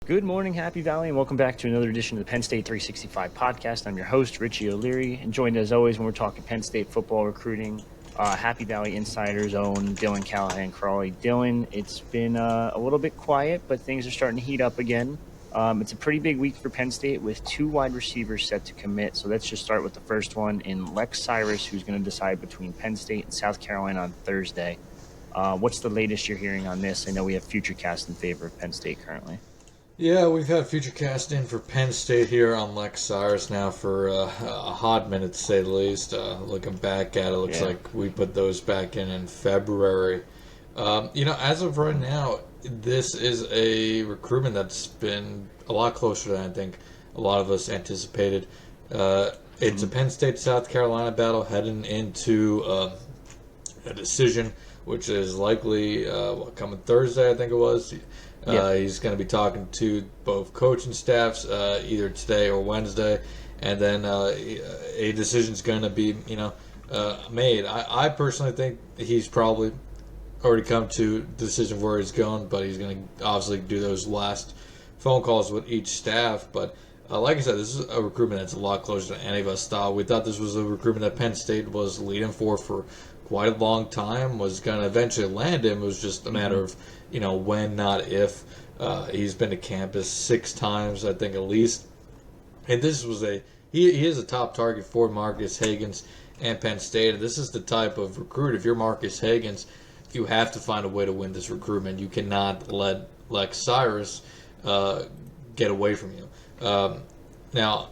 Good morning, Happy Valley, and welcome back to another edition of the Penn State 365 podcast. I'm your host, Richie O'Leary, and joined as always when we're talking Penn State football recruiting, Happy Valley Insider's own Dylan Callahan Crawley. Dylan, it's been a little bit quiet, but things are starting to heat up again. It's a pretty big week for Penn State with two wide receivers set to commit. So let's just start with the first one in Lex Cyrus, who's going to decide between Penn State and South Carolina on Thursday. What's the latest you're hearing on this? I know we have FutureCast in favor of Penn State currently. Yeah, we've had FutureCast in for Penn State here on Lex Cyrus now for a hot minute, to say the least. Looking back at it, looks like we put those back in February. As of right now, this is a recruitment that's been a lot closer than I think a lot of us anticipated. It's a Penn State-South Carolina battle heading into a decision, which is likely coming Thursday, I think it was. He's going to be talking to both coaching staffs either today or Wednesday, and then a decision's going to be made. I personally think he's probably already come to the decision of where he's going, but he's going to obviously do those last phone calls with each staff. But like I said, this is a recruitment that's a lot closer than any of us thought. We thought this was a recruitment that Penn State was leading for quite a long time, was going to eventually land him. It was just a matter of when, not if. He's been to campus 6 times, I think, at least. And this was he is a top target for Marcus Hagans and Penn State. And this is the type of recruit. If you're Marcus Hagans, you have to find a way to win this recruitment. You cannot let Lex Cyrus get away from you. Now,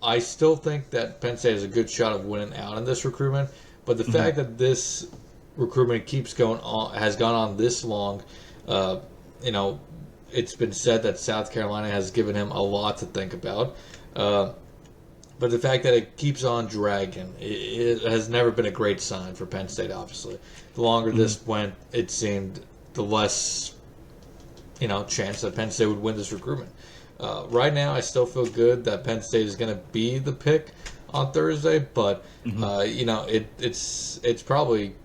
I still think that Penn State has a good shot of winning out in this recruitment. But the fact that this recruitment keeps going on, has gone on this long, it's been said that South Carolina has given him a lot to think about. But the fact that it keeps on dragging, it has never been a great sign for Penn State, obviously. The longer this went, it seemed the less, chance that Penn State would win this recruitment. Right now, I still feel good that Penn State is going to be the pick on Thursday, but, it's probably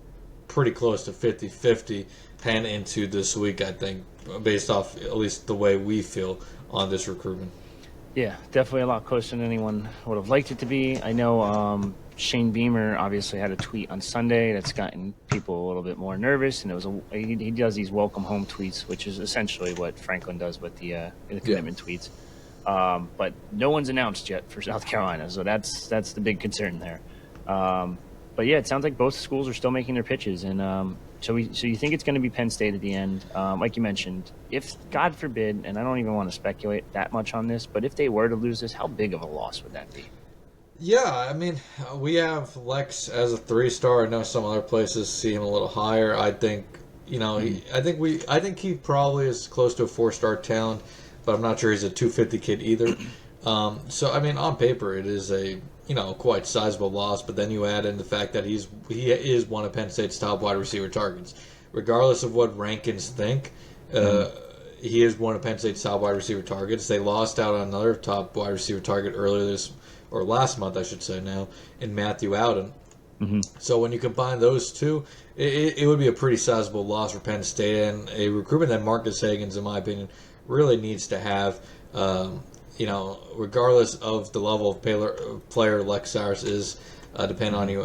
pretty close to 50-50 heading into this week, I think, based off at least the way we feel on this recruitment. Yeah, definitely a lot closer than anyone would have liked it to be. I know Shane Beamer obviously had a tweet on Sunday that's gotten people a little bit more nervous, and it was he does these welcome home tweets, which is essentially what Franklin does with the commitment tweets. But no one's announced yet for South Carolina, so that's the big concern there. But yeah, it sounds like both schools are still making their pitches, and so you think it's going to be Penn State at the end, like you mentioned. If God forbid, and I don't even want to speculate that much on this, but if they were to lose this, how big of a loss would that be? Yeah, I mean, we have Lex as a 3-star. I know some other places see him a little higher. I think, I think he probably is close to a 4-star talent, but I'm not sure he's a 250 kid either. So I mean, on paper, it is a quite sizable loss, but then you add in the fact that he is one of Penn State's top wide receiver targets. Regardless of what rankings think, he is one of Penn State's top wide receiver targets. They lost out on another top wide receiver target last month, I should say now, in Matthew Alden. So when you combine those two, it would be a pretty sizable loss for Penn State, and a recruitment that Marcus Hagans, in my opinion, really needs to have. Regardless of the level of player Lex Cyrus is, depending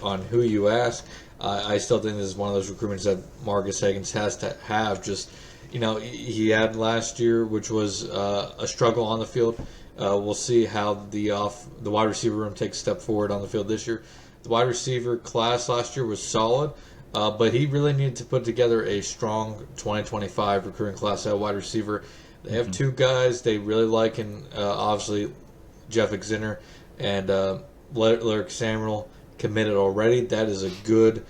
on who you ask, I still think this is one of those recruitments that Marcus Hagans has to have. Just, he had last year, which was a struggle on the field. We'll see how the wide receiver room takes a step forward on the field this year. The wide receiver class last year was solid, but he really needed to put together a strong 2025 recruiting class at wide receiver. They have 2 guys they really like, and obviously Jeff Exiner and Lyric Samuel committed already. That is a good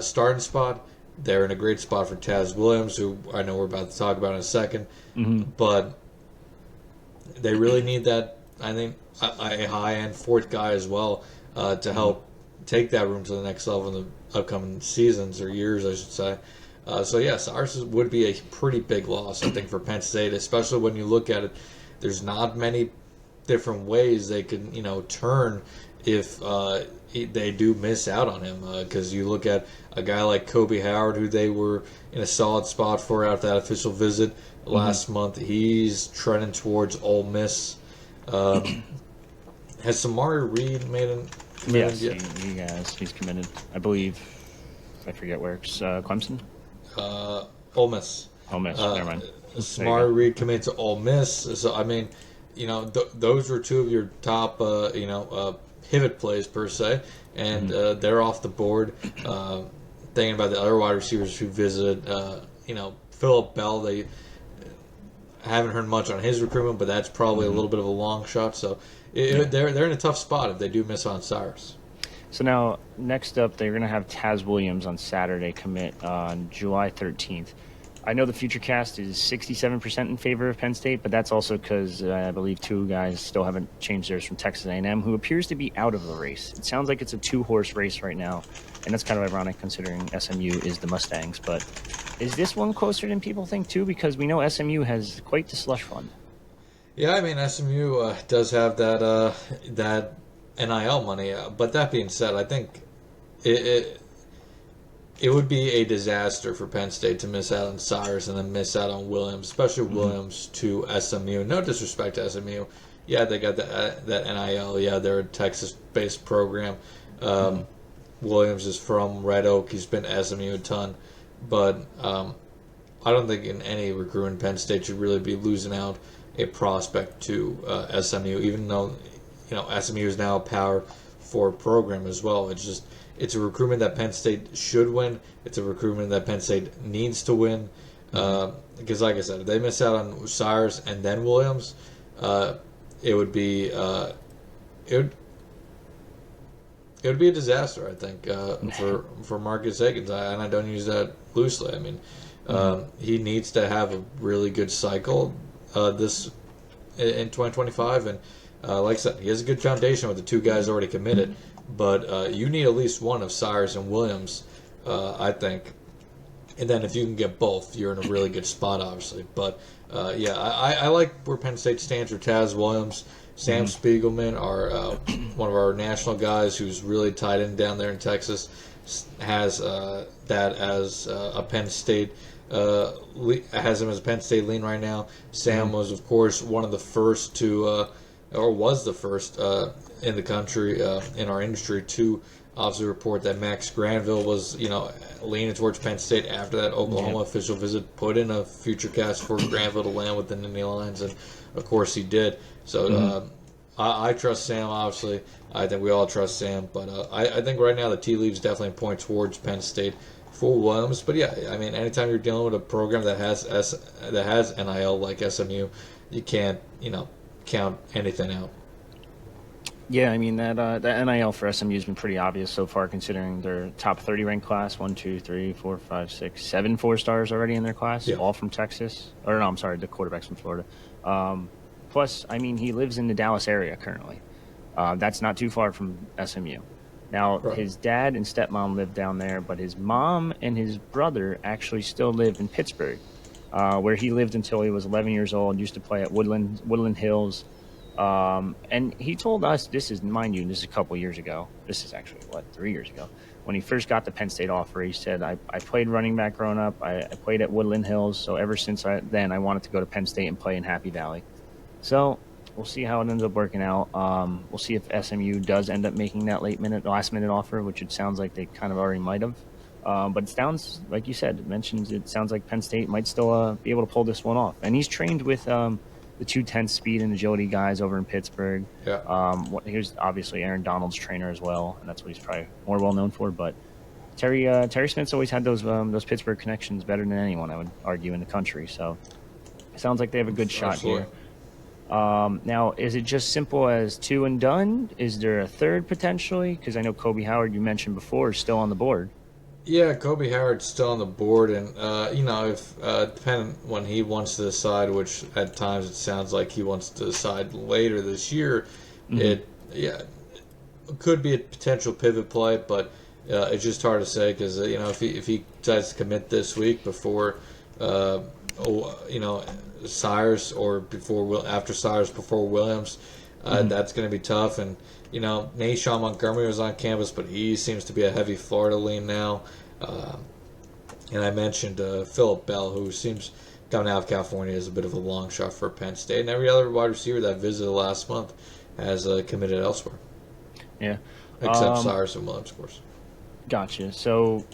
starting spot. They're in a great spot for Taz Williams, who I know we're about to talk about in a second. But they really need that, I think, a high-end 4th guy as well to help take that room to the next level in the upcoming seasons or years, I should say. Cyrus would be a pretty big loss, I think, for Penn State, especially when you look at it. There's not many different ways they could, turn if they do miss out on him. Because you look at a guy like Kobe Howard, who they were in a solid spot for after that official visit last month. He's trending towards Ole Miss. Has Samari Reed committed Yes, yet? he's committed. I believe. I forget where it's Clemson. Ole Miss. Ole Miss. Never mind. Samari Reed committed to Ole Miss. So I mean, those were two of your top, pivot plays per se, and they're off the board. Thinking about the other wide receivers who visited, Phillip Bell, they haven't heard much on his recruitment, but that's probably a little bit of a long shot. So they're in a tough spot if they do miss on Cyrus. So now, next up, they're going to have Taz Williams on Saturday commit on July 13th. I know the FutureCast is 67% in favor of Penn State, but that's also because I believe two guys still haven't changed theirs from Texas A&M, who appears to be out of the race. It sounds like it's a two-horse race right now, and that's kind of ironic considering SMU is the Mustangs. But is this one closer than people think, too? Because we know SMU has quite the slush fund. Yeah, I mean, SMU does have that NIL money. But that being said, I think it would be a disaster for Penn State to miss out on Cyrus and then miss out on Williams, especially Williams to SMU. No disrespect to SMU. Yeah, they got that NIL. Yeah, they're a Texas-based program. Williams is from Red Oak. He's been to SMU a ton. But I don't think in any recruiting Penn State should really be losing out a prospect to SMU, even though SMU is now a Power 4 program as well. It's a recruitment that Penn State should win. It's a recruitment that Penn State needs to win. Because, like I said, if they miss out on Cyrus and then Williams, it would be it would be a disaster, I think, for Marcus Akins. And I don't use that loosely. I mean, he needs to have a really good cycle this in 2025, and like I said, he has a good foundation with the two guys already committed. But you need at least one of Cyrus and Williams, I think. And then if you can get both, you're in a really good spot, obviously. But, I like where Penn State stands for Taz Williams. Sam Spiegelman, one of our national guys who's really tied in down there in Texas, has that as a Penn State, has him as a Penn State lean right now. Sam was, of course, one of the first to, or was the first in the country, in our industry, to obviously report that Max Granville was, leaning towards Penn State after that Oklahoma official visit, put in a future cast for Granville to land with the Nittany Lions, and of course he did. So I trust Sam, obviously. I think we all trust Sam, but I think right now the tea leaves definitely point towards Penn State for Williams. But yeah, I mean, anytime you're dealing with a program that has NIL like SMU, you can't count anything out. Yeah, I mean, that NIL for SMU has been pretty obvious so far, considering their top 30 ranked class, 1, 2, 3, 4, 5, 6, 7 4-stars already in their class, all from Texas. Or no, I'm sorry, the quarterback's from Florida. Plus, I mean, he lives in the Dallas area currently. That's not too far from SMU. Now, his dad and stepmom live down there, but his mom and his brother actually still live in Pittsburgh, where he lived until he was 11 years old, used to play at Woodland Hills. And he told us, this is a couple years ago. This is actually, 3 years ago. When he first got the Penn State offer, he said, I played running back growing up. I played at Woodland Hills. So ever since then, I wanted to go to Penn State and play in Happy Valley. So we'll see how it ends up working out. We'll see if SMU does end up making that last minute offer, which it sounds like they kind of already might have. But it sounds, like you said, it sounds like Penn State might still be able to pull this one off. And he's trained with the 210 speed and agility guys over in Pittsburgh. Here's obviously Aaron Donald's trainer as well, and that's what he's probably more well known for. But Terry Smith's always had those Pittsburgh connections better than anyone, I would argue, in the country. So it sounds like they have a good shot here. Now, is it just simple as 2 and done? Is there a third potentially? Because I know Kobe Howard, you mentioned before, is still on the board. Yeah, Kobe Howard's still on the board, and if depending when he wants to decide, which at times it sounds like he wants to decide later this year, it could be a potential pivot play, but it's just hard to say because if he decides to commit this week before Cyrus or after Cyrus before Williams, That's going to be tough. And, Nashawn Montgomery was on campus, but he seems to be a heavy Florida lean now. And I mentioned Phillip Bell, who seems coming out of California is a bit of a long shot for Penn State. And every other wide receiver that visited last month has committed elsewhere. Yeah. Except Cyrus and Williams, of course. Gotcha. So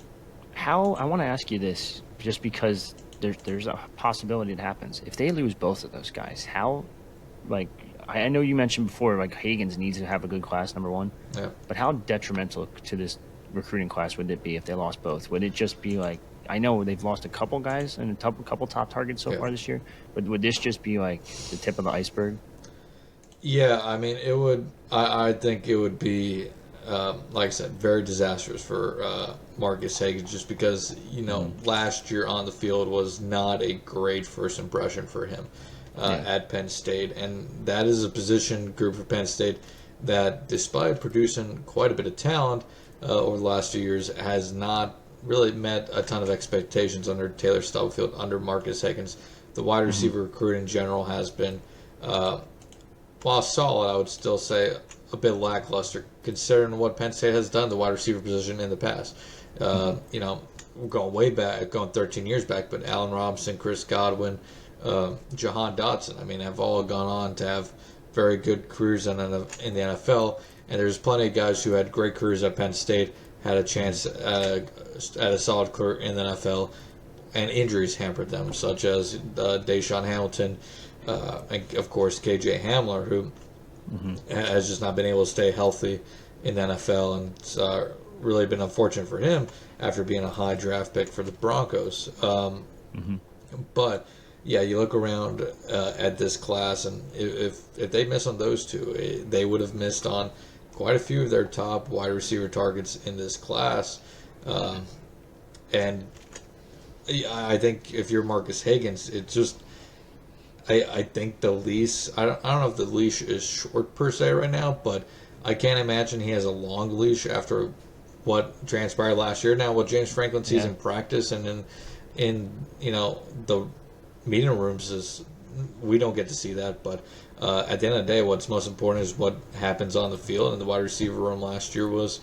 I want to ask you this, just because there's a possibility it happens. If they lose both of those guys, how, I know you mentioned before, Hagens needs to have a good class, number one. Yeah. But how detrimental to this recruiting class would it be if they lost both? Would it just be I know they've lost a couple guys and a couple top targets so far this year, but would this just be the tip of the iceberg? Yeah, I mean, it would. I think it would be, like I said, very disastrous for Marcus Hagens, just because last year on the field was not a great first impression for him at Penn State, and that is a position group for Penn State that, despite producing quite a bit of talent over the last few years, has not really met a ton of expectations under Taylor Stubblefield, under Marcus Hagens. The wide receiver recruit in general has been, while solid, I would still say a bit lackluster considering what Penn State has done the wide receiver position in the past. We're going way back, going 13 years back, but Allen Robinson, Chris Godwin, Jahan Dotson, have all gone on to have very good careers in the NFL. And there's plenty of guys who had great careers at Penn State, had a chance at a solid career in the NFL, and injuries hampered them, such as Deshaun Hamilton, and of course KJ Hamler, who has just not been able to stay healthy in the NFL, and it's really been unfortunate for him after being a high draft pick for the Broncos. But yeah, you look around at this class, and if they miss on those two, they would have missed on quite a few of their top wide receiver targets in this class. And I think if you're Marcus Hagens, it's just, I think the leash, I don't know if the leash is short per se right now, but I can't imagine he has a long leash after what transpired last year. Now, what James Franklin sees in practice and in the meeting rooms is, we don't get to see that, but at the end of the day, what's most important is what happens on the field. And the wide receiver room last year was,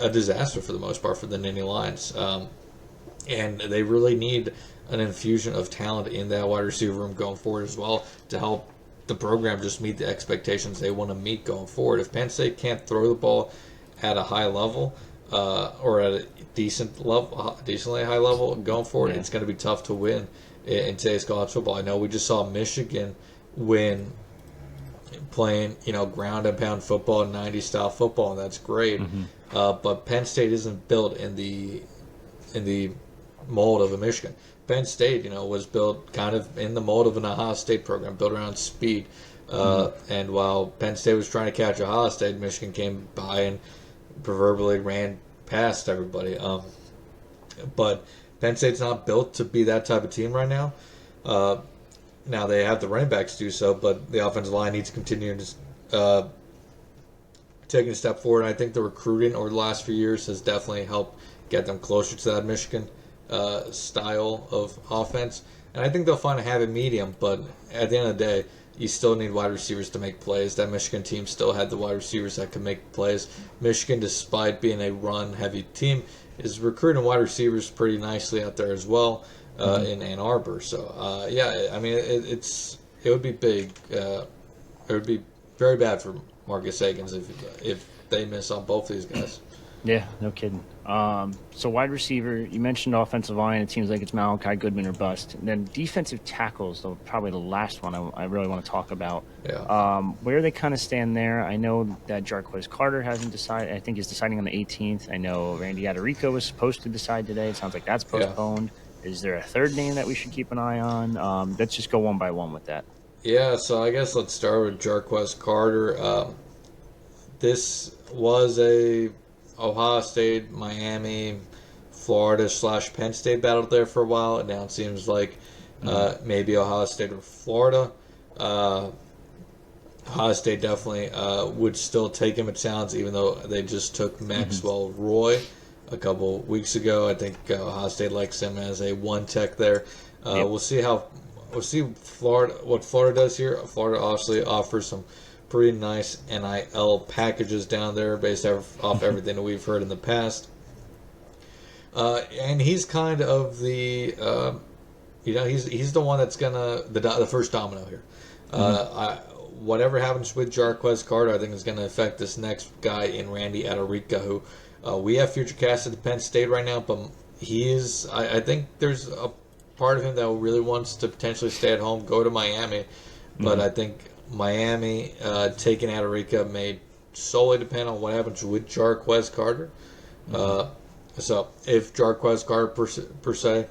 a disaster for the most part for the Nittany Lions. And they really need an infusion of talent in that wide receiver room going forward as well to help the program just meet the expectations they want to meet going forward. If Penn State can't throw the ball at a high level, or at a decently high level going forward, it's going to be tough to win in today's college football. I know we just saw Michigan win playing, ground and pound football, 90s style football, and that's great. But Penn State isn't built in the mold of a Michigan. Penn State, was built kind of in the mold of an Ohio State program, built around speed. And while Penn State was trying to catch Ohio State, Michigan came by and proverbially ran past everybody. But Penn State's not built to be that type of team right now. Now they have the running backs to do so, but the offensive line needs to continue to taking a step forward. And I think the recruiting over the last few years has definitely helped get them closer to that Michigan style of offense. And I think they'll find a happy medium, but at the end of the day, you still need wide receivers to make plays. That Michigan team still had the wide receivers that could make plays. Michigan, despite being a run-heavy team, is recruiting wide receivers pretty nicely out there as well in Ann Arbor. So, it would be big. It would be very bad for Marcus Hagens if they miss on both these guys. Yeah, no kidding. So wide receiver, you mentioned offensive line. It seems like it's Malachi Goodman or bust. And then defensive tackles, though, probably the last one I really want to talk about. Yeah. Where they kind of stand there. I know that Jarquez Carter hasn't decided. I think he's deciding on the 18th. I know Randy Adirika was supposed to decide today. It sounds like that's postponed. Yeah. Is there a third name that we should keep an eye on? Let's just go one by one with that. Yeah, so I guess let's start with Jarquez Carter. This was a Ohio State, Miami, Florida / Penn State battle there for a while. And now it seems like maybe Ohio State or Florida. Ohio State definitely would still take him, it sounds, even though they just took Maxwell Roy a couple weeks ago. I think Ohio State likes him as a one tech there. We'll see how we'll see what Florida does here. Florida obviously offers some pretty nice NIL packages down there based off everything that we've heard in the past. And he's kind of the, he's the one that's gonna the first domino here. Whatever happens with Jarquez Carter, I think is going to affect this next guy in Randy Adirika, who we have future cast at Penn State right now, but he is. I think there's a part of him that really wants to potentially stay at home, go to Miami, but I think Miami taking Adirika may solely depend on what happens with Jarquez Carter. So if Jarquez Carter per se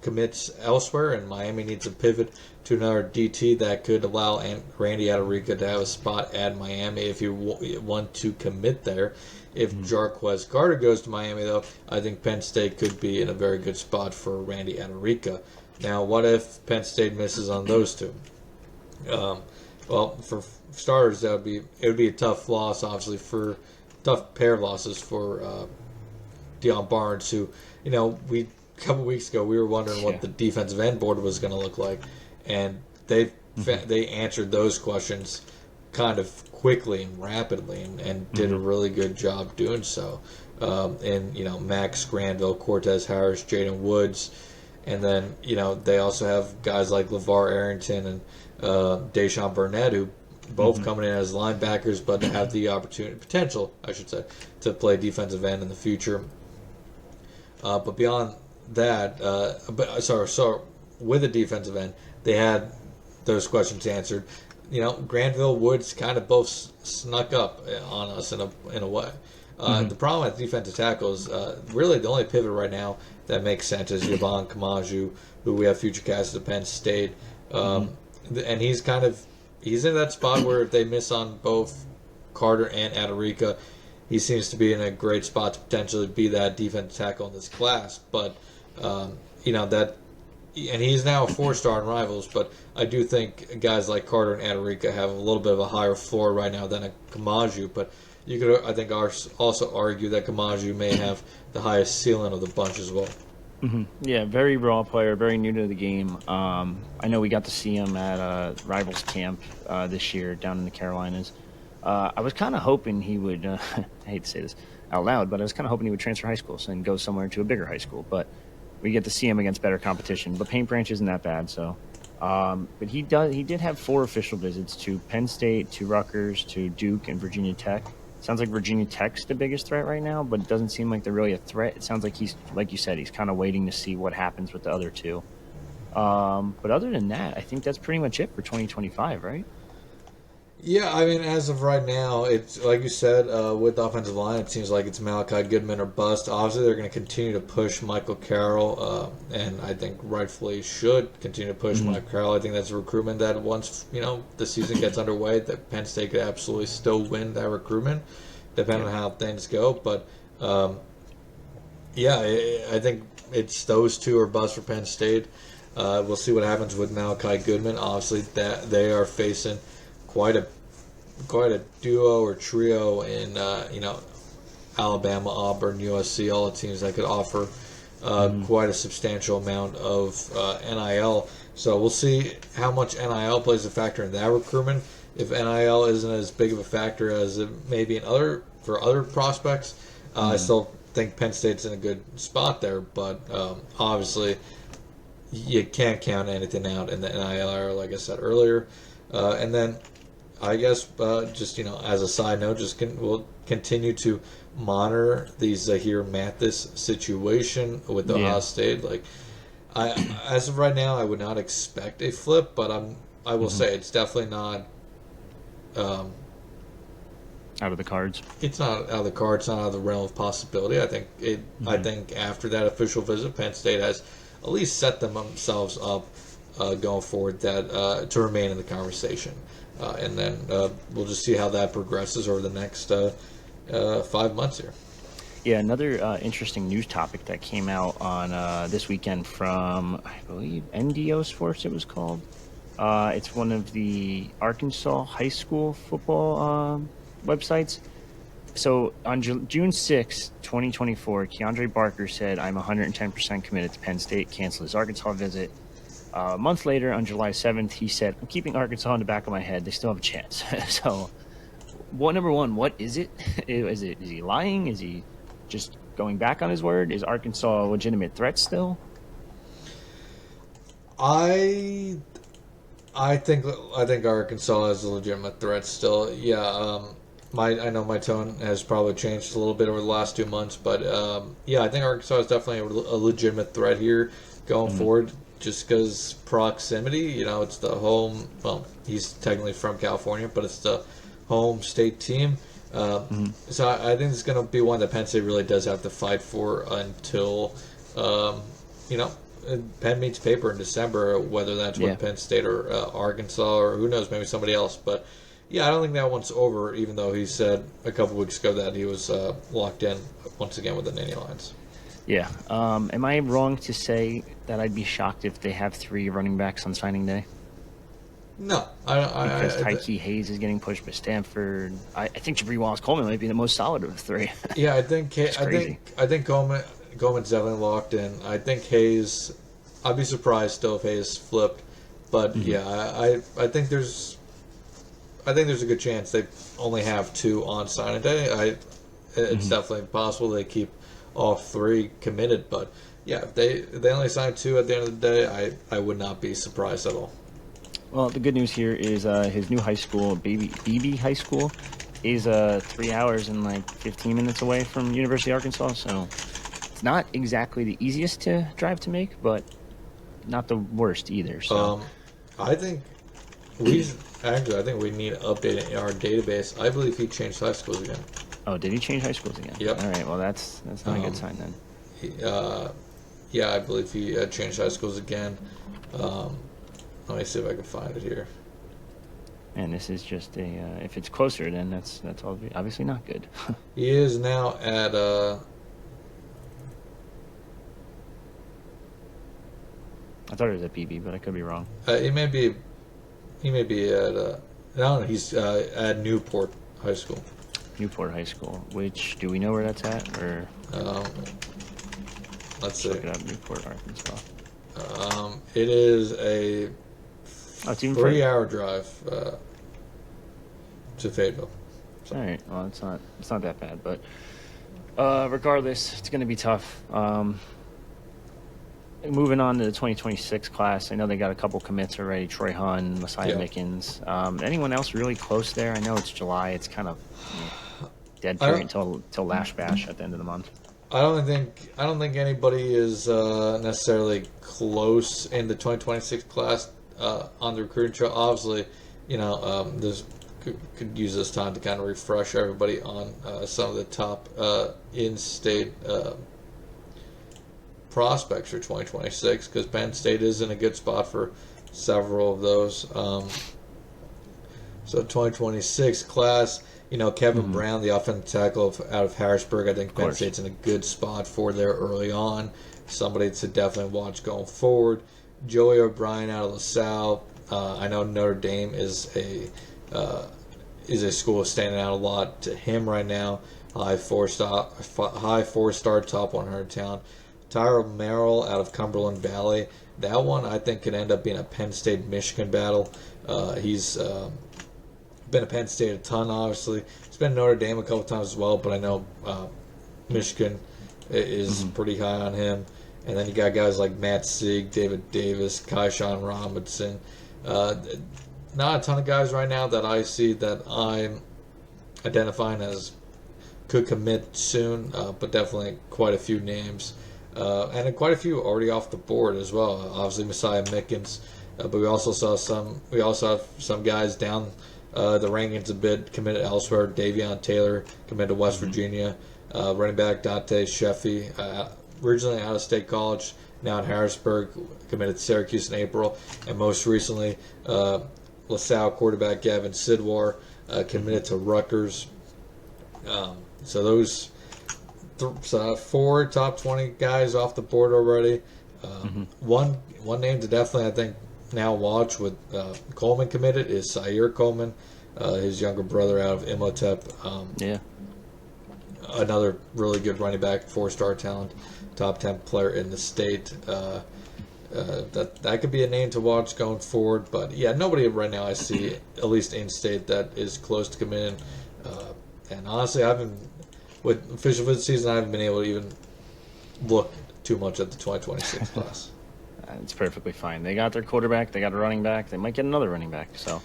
commits elsewhere and Miami needs to pivot to another DT, that could allow Randy Adirika to have a spot at Miami if you want to commit there. If Jarquez Carter goes to Miami, though, I think Penn State could be in a very good spot for Randy Adirika. Now, what if Penn State misses on those two? Well, for starters, it would be a tough loss, obviously, for tough pair of losses for Deion Barnes, who, a couple weeks ago we were wondering what the defensive end board was going to look like, and they answered those questions kind of quickly and rapidly, and did a really good job doing so. And Max Granville, Cortez Harris, Jaden Woods, and then they also have guys like LeVar Arrington and Deshaun Burnett, who both coming in as linebackers, but have the potential, I should say, to play defensive end in the future. But beyond that, so with a defensive end, they had those questions answered. Granville, Woods kind of both snuck up on us in a way. The problem with defensive tackles, really the only pivot right now that makes sense is Yvan Kemajou, who we have future cast at Penn State, and he's in that spot where if they miss on both Carter and Adirika, he seems to be in a great spot to potentially be that defensive tackle in this class. But and he's now a 4-star in Rivals, but I do think guys like Carter and Adirika have a little bit of a higher floor right now than a Kemajou. But you could, I think, also argue that Kemajou may have the highest ceiling of the bunch as well. Yeah, very raw player, very new to the game. I know we got to see him at Rivals camp this year down in the Carolinas. I was kind of hoping he would, I hate to say this out loud, but I was kind of hoping he would transfer high schools and go somewhere to a bigger high school. But we get to see him against better competition. But Paint Branch isn't that bad, so. But he did have 4 official visits to Penn State, to Rutgers, to Duke, and Virginia Tech. Sounds like Virginia Tech's the biggest threat right now, but it doesn't seem like they're really a threat. It sounds like he's, like you said, he's kind of waiting to see what happens with the other 2. But other than that, I think that's pretty much it for 2025, right? Yeah, I mean, as of right now, it's like you said, with the offensive line, it seems like it's Malachi Goodman or bust. Obviously, they're going to continue to push Michael Carroll, and I think rightfully should continue to push Michael Carroll. I think that's a recruitment that once the season gets underway, that Penn State could absolutely still win that recruitment, depending on how things go. But I think it's those 2 are bust for Penn State. We'll see what happens with Malachi Goodman. Obviously, that they are facing quite a duo or trio in Alabama, Auburn, USC, all the teams that could offer quite a substantial amount of NIL. So we'll see how much NIL plays a factor in that recruitment. If NIL isn't as big of a factor as it may be for other prospects, I still think Penn State's in a good spot there. But obviously, you can't count anything out in the NIL era, like I said earlier. And then I guess just as a side note, we'll continue to monitor the Zahir Mathis situation with Ohio State. Like, as of right now, I would not expect a flip, but I will say it's definitely not out of the cards. It's not out of the cards. It's not out of the realm of possibility. I think I think after that official visit, Penn State has at least set themselves up going forward that to remain in the conversation. And then we'll just see how that progresses over the next 5 months here. Yeah, another interesting news topic that came out on this weekend from, I believe, NDO Sports it was called. It's one of the Arkansas high school football websites. So on June 6, 2024, Keandre Barker said, "I'm 110% committed to Penn State, cancel his Arkansas visit." A month later, on July 7th, he said, "I'm keeping Arkansas in the back of my head. They still have a chance." So, number one, what is it? Is he lying? Is he just going back on his word? Is Arkansas a legitimate threat still? I think Arkansas is a legitimate threat still. Yeah, I know my tone has probably changed a little bit over the last 2 months, but yeah, I think Arkansas is definitely a legitimate threat here going forward. Just because proximity, you know, it's the home. Well, he's technically from California, but it's the home state team. So I think it's going to be one that Penn State really does have to fight for until, you know, pen meets paper in December, whether that's with Penn State or Arkansas or who knows, maybe somebody else. But yeah, I don't think that one's over, even though he said a couple weeks ago that he was locked in once again with the Nittany Lions. Yeah. Am I wrong to say that I'd be shocked if they have 3 running backs on signing day? No. Because Tyke Hayes is getting pushed by Stanford. I think Jabri Wallace-Coleman might be the most solid of the 3. Yeah, I think Coleman's definitely locked in. I think Hayes, I'd be surprised still if Hayes flipped. But yeah, I think there's a good chance they only have 2 on signing day. It's definitely possible they keep all 3 committed, but yeah, if they only sign 2 at the end of the day, I would not be surprised at all. Well, the good news here is his new high school, BB High School, is 3 hours and like 15 minutes away from University of Arkansas, so it's not exactly the easiest to drive to make, but not the worst either. So I think we need to update it in our database. I believe he changed high schools again. Oh, did he change high schools again? Yep. All right. Well, that's not a good sign then. Yeah, I believe he changed high schools again. Let me see if I can find it here. And this is just a. If it's closer, then that's obviously not good. He is now at. I thought it was at BB, but I could be wrong. He may be at. No, he's at Newport High School. Newport High School. Which, do we know where that's at? Or let's see. Look it up. Newport, Arkansas. It is a 3-hour drive to Fayetteville. So. All right. Well, it's not that bad, but regardless, it's going to be tough. Moving on to the 2026 class, I know they got a couple commits already. Troy Hunn, Messiah Mickens. Anyone else really close there? I know it's July. It's kind of dead period until Lash Bash at the end of the month. I don't think anybody is necessarily close in the 2026 class on the recruiting trail. Obviously, you know, could use this time to kind of refresh everybody on some of the top in-state prospects for 2026, because Penn State is in a good spot for several of those. So 2026 class, you know, Kevin Brown, the offensive tackle out of Harrisburg, I think Penn State's in a good spot for there early on. Somebody to definitely watch going forward. Joey O'Brien out of LaSalle. I know Notre Dame is a school standing out a lot to him right now. High four-star, top 100 talent. Tyra Merrill out of Cumberland Valley. That one I think could end up being a Penn State-Michigan battle. He's been at Penn State a ton, obviously. He's been at Notre Dame a couple times as well, but I know Michigan is pretty high on him. And then you got guys like Matt Sieg, David Davis, Kaishan Robinson. Not a ton of guys right now that I see that I'm identifying as could commit soon, but definitely quite a few names. And quite a few already off the board as well. Obviously Messiah Mickens, but we also have some guys down the rankings a bit committed elsewhere. Davion Taylor committed to West Virginia. Running back Dante Sheffy, originally out of State College, now at Harrisburg, committed to Syracuse in April, and most recently LaSalle quarterback Gavin Sidwar committed to Rutgers. So those 4 top 20 guys off the board already. One name to definitely, I think, now watch with Coleman committed is Zaire Coleman, his younger brother out of Imhotep. Another really good running back, 4-star talent, top 10 player in the state. That could be a name to watch going forward. But yeah, nobody right now I see, at least in state, that is close to coming in. And honestly, with official visit season, I haven't been able to even look too much at the 2026 class. It's perfectly fine. They got their quarterback. They got a running back. They might get another running back. So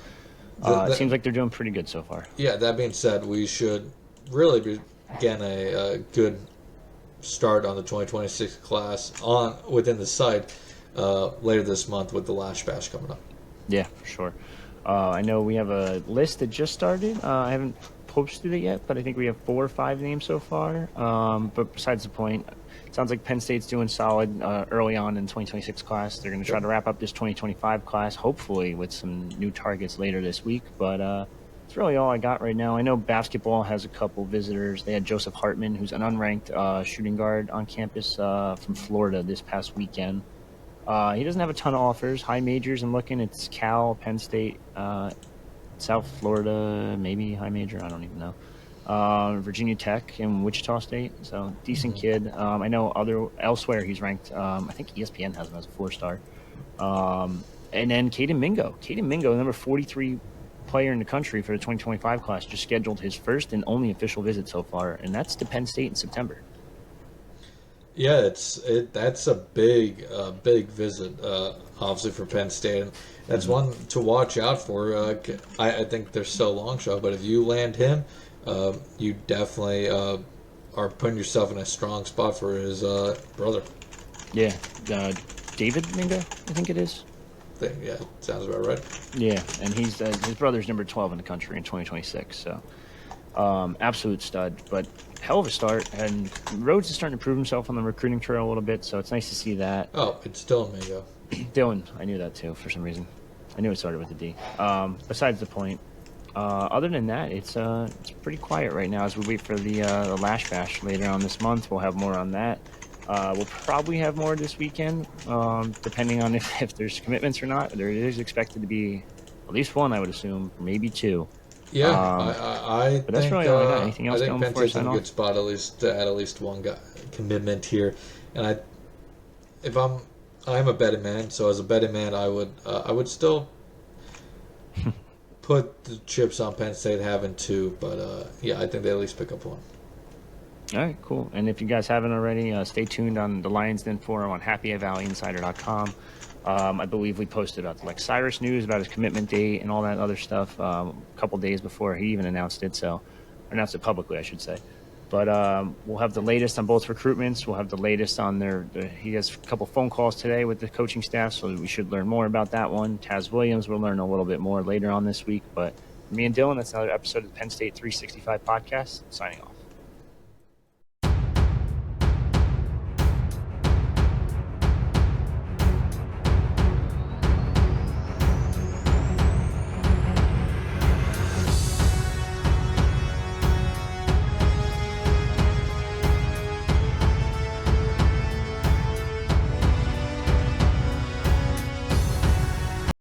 it seems like they're doing pretty good so far. Yeah, that being said, we should really be getting a good start on the 2026 class within the site later this month with the Lash Bash coming up. Yeah, for sure. I know we have a list that just started. I haven't posted it yet, but I think we have 4 or 5 names so far. But besides the point, it sounds like Penn State's doing solid early on in 2026 class. They're going to try to wrap up this 2025 class, hopefully with some new targets later this week. But that's really all I got right now. I know basketball has a couple visitors. They had Joseph Hartman, who's an unranked shooting guard on campus from Florida this past weekend. He doesn't have a ton of offers. High majors, I'm looking. It's Cal, Penn State, South Florida, maybe high major. I don't even know. Virginia Tech and Wichita State. So decent kid. I know elsewhere he's ranked. I think ESPN has him as a 4-star. And then Caden Mingo. Caden Mingo, number 43 player in the country for the 2025 class, just scheduled his first and only official visit so far, and that's to Penn State in September. Yeah, that's a big visit, obviously for Penn State. And that's one to watch out for. I think they're still a long shot, but if you land him, you definitely are putting yourself in a strong spot for his brother. Yeah, David Mingo, I think it is. Yeah, sounds about right. Yeah, and he's his brother's number 12 in the country in 2026. So, absolute stud, but hell of a start. And Rhodes is starting to prove himself on the recruiting trail a little bit, so it's nice to see that. Oh, it's Dylan Mingo. Dylan, I knew that too for some reason. I knew it started with a D. Besides the point, other than that, it's pretty quiet right now as we wait for the Lash Bash later on this month. We'll have more on that. We'll probably have more this weekend, depending on if there's commitments or not. There is expected to be at least one, I would assume, maybe 2. Yeah, I but that's really all I got. Anything else I going think before I Penn State's in sign a off? good spot at least one commitment here, and I'm a betting man, so as a betting man, I would still put the chips on Penn State having 2, but yeah, I think they at least pick up 1. All right, cool. And if you guys haven't already, stay tuned on the Lions Den forum on happyvalleyinsider.com. I believe we posted about the Lex Cyrus news about his commitment date and all that other stuff a couple days before he even announced it. So, announced it publicly, I should say. But we'll have the latest on both recruitments. We'll have the latest on he has a couple phone calls today with the coaching staff, so we should learn more about that one. Taz Williams, we'll learn a little bit more later on this week. But for me and Dylan, that's another episode of the Penn State 365 podcast. Signing off.